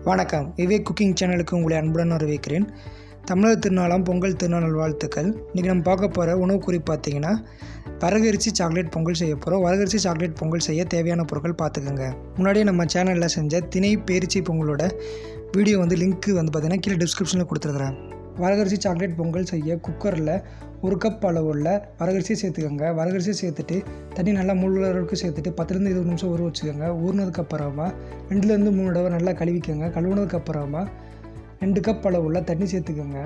வணக்கம். விவேக் குக்கிங் சேனலுக்கு உங்களை அன்புடன் வரவேற்கிறேன். தமிழர் திருநாளாம் பொங்கல் திருநாள் வாழ்த்துக்கள். இன்றைக்கி நம்ம பார்க்க போகிற உணவு குறிப்பு பார்த்திங்கன்னா வரகரிசி சாக்லேட் பொங்கல் செய்ய போகிறோம். வரகரிசி சாக்லேட் பொங்கல் செய்ய தேவையான பொருட்கள் பார்த்துக்கோங்க. முன்னாடியே நம்ம சேனலில் செஞ்ச திணை பேரிச்சி பொங்கலோட வீடியோ லிங்க்கு பார்த்திங்கன்னா கீழே டிஸ்கிரிப்ஷனில் கொடுத்துருக்குறேன். வரகரிசி சாக்லேட் பொங்கல் செய்ய குக்கரில் 1 கப் அளவுள்ள வரகரிசி சேர்த்துக்கோங்க. வரகரிசி சேர்த்துட்டு தண்ணி நல்லா முழுவதுக்கு சேர்த்துட்டு 10 to 20 நிமிஷம் ஊற வச்சுக்கோங்க. ஊறினதுக்கப்புறமா 2 to 3 தடவை நல்லா கழுவிக்கோங்க. கழுவுனதுக்கப்புறமா 2 கப் அளவுள்ள தண்ணி சேர்த்துக்கோங்க.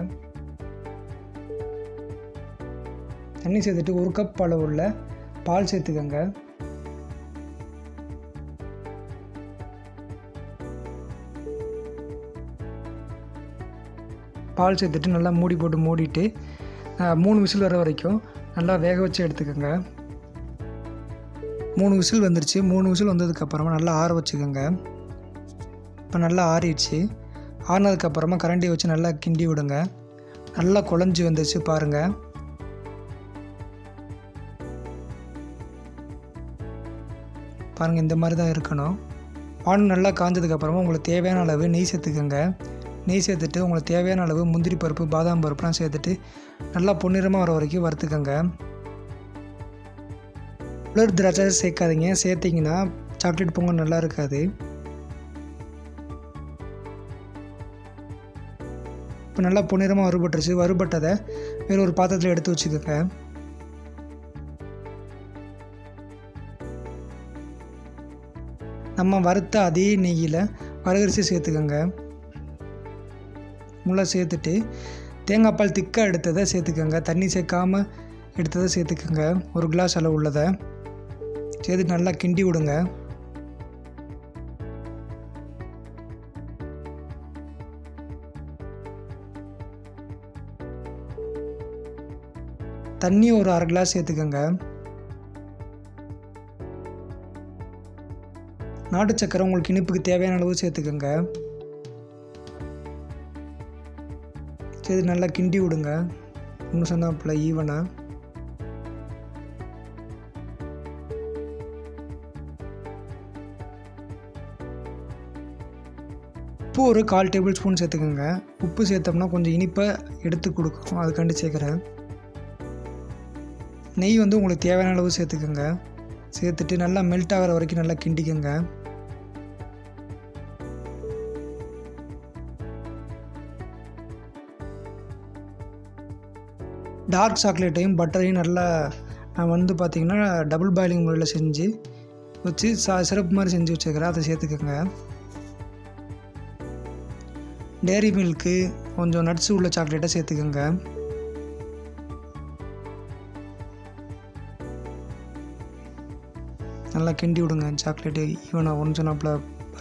தண்ணி சேர்த்துட்டு 1 கப் அளவுள்ள பால் சேர்த்துக்கோங்க. பால் சேர்த்துட்டு நல்லா மூடிட்டு 3 விசில் வர வரைக்கும் நல்லா வேக வச்சு எடுத்துக்கோங்க. 3 விசில் வந்துருச்சு. 3 விசில் வந்ததுக்கப்புறமா நல்லா ஆற வச்சுக்கோங்க. இப்போ நல்லா ஆறிடுச்சு. ஆறினதுக்கப்புறமா கரண்டியை வச்சு நல்லா கிண்டி விடுங்க. நல்லா குழஞ்சி வந்துருச்சு பாருங்கள். இந்த மாதிரி தான் இருக்கணும். பால் நல்லா காஞ்சதுக்கப்புறமா உங்களுக்கு தேவையான அளவு நெய் சேர்த்துக்கோங்க. நெய் சேர்த்துட்டு உங்களுக்கு தேவையான அளவு முந்திரி பருப்பு, பாதாம் பருப்புலாம் சேர்த்துட்டு நல்லா பொன்னிறமாக வர வரைக்கும் வறுத்துக்கோங்க. உலர் திராட்சை சேர்க்காதீங்க. சேர்த்திங்கன்னா சாக்லேட் பொங்கல் நல்லா இருக்காது. இப்போ நல்லா பொன்னிறமாக வறுபட்டுருச்சு. வறுபட்டதை வேறு ஒரு பாத்திரத்தில் எடுத்து வச்சுக்கோங்க. நம்ம வறுத்த அதே நெய்யில் வரகரிசி சேர்த்துக்கோங்க. முள்ளை சேர்த்துட்டு தேங்காய் பால் திக்காக எடுத்ததை சேர்த்துக்கோங்க. தண்ணி சேர்க்காமல் எடுத்ததை சேர்த்துக்கோங்க. 1 கிளாஸ் அளவு உள்ளதை சேர்த்துட்டு நல்லா கிண்டி விடுங்க. தண்ணி ஒரு 1/2 கிளாஸ் சேர்த்துக்கோங்க. நாட்டு சக்கரை உங்களுக்கு இனிப்புக்கு தேவையான அளவு சேர்த்துக்கோங்க. இது நல்லா கிண்டி விடுங்க. இன்னும் சொன்னாப்புல ஈவனாக. உப்பு ஒரு 1/4 டேபிள் ஸ்பூன் சேர்த்துக்கோங்க. உப்பு சேர்த்தோம்னா கொஞ்சம் இனிப்பை எடுத்து கொடுக்கும், அதுக்காண்டி சேர்க்குறேன். நெய் உங்களுக்கு தேவையான அளவு சேர்த்துக்கோங்க. சேர்த்துட்டு நல்லா மெல்ட் ஆகிற வரைக்கும் நல்லா கிண்டிக்கோங்க. டார்க் சாக்லேட்டையும் பட்டரையும் நல்லா நான் பார்த்திங்கன்னா டபுள் பாயிலிங் முறையில் செஞ்சு வச்சு சிரப்பு மாதிரி செஞ்சு வச்சுக்கிறேன். அதை சேர்த்துக்கோங்க. டேரி மில்க்கு கொஞ்சம் நட்ஸ் உள்ள சாக்லேட்டை சேர்த்துக்கோங்க. நல்லா கிண்டி விடுங்க. சாக்லேட்டு ஈவனாக ஒன்றுனாப்பில்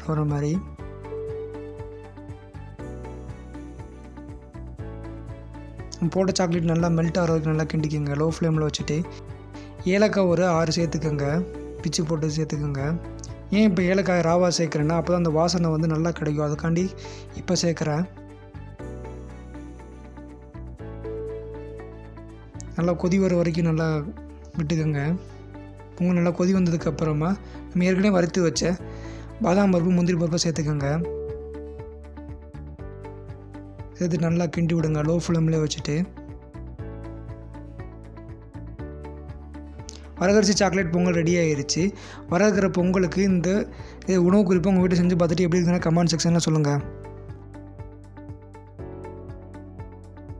வர மாதிரி. போட்ட சாக்லேட் நல்லா மெல்ட் ஆகிற வரைக்கும் நல்லா கிண்டிக்கோங்க. லோ ஃப்ளேமில் வச்சுட்டு ஏலக்காய் ஒரு 6 சேர்த்துக்கோங்க. பிச்சு போட்டு சேர்த்துக்கோங்க. ஏன் இப்போ ஏலக்காய் ராவா சேர்க்குறேன்னா அப்போ தான் அந்த வாசனை நல்லா கிடைக்கும். அதுக்காண்டி இப்போ சேர்க்குறேன். நல்லா கொதி வர வரைக்கும் நல்லா விட்டுக்கோங்க. பொங்கல் நல்லா கொதி வந்ததுக்கப்புறமா நம்ம ஏற்கனவே வறுத்து வச்ச பாதாம் பருப்பு, முந்திரி பருப்பை சேர்த்துக்கோங்க. சேர்த்து நல்லா கிண்டி விடுங்க லோ ஃப்ளேம்லேயே வச்சுட்டு. வரகரிசி சாக்லேட் பொங்கல் ரெடி ஆகிருச்சு. வரகிற பொங்கலுக்கு இந்த உணவு குறிப்பை உங்கள் வீட்டை செஞ்சு பார்த்துட்டு எப்படி இருக்குன்னா கமெண்ட் செக்ஷனில் சொல்லுங்கள்.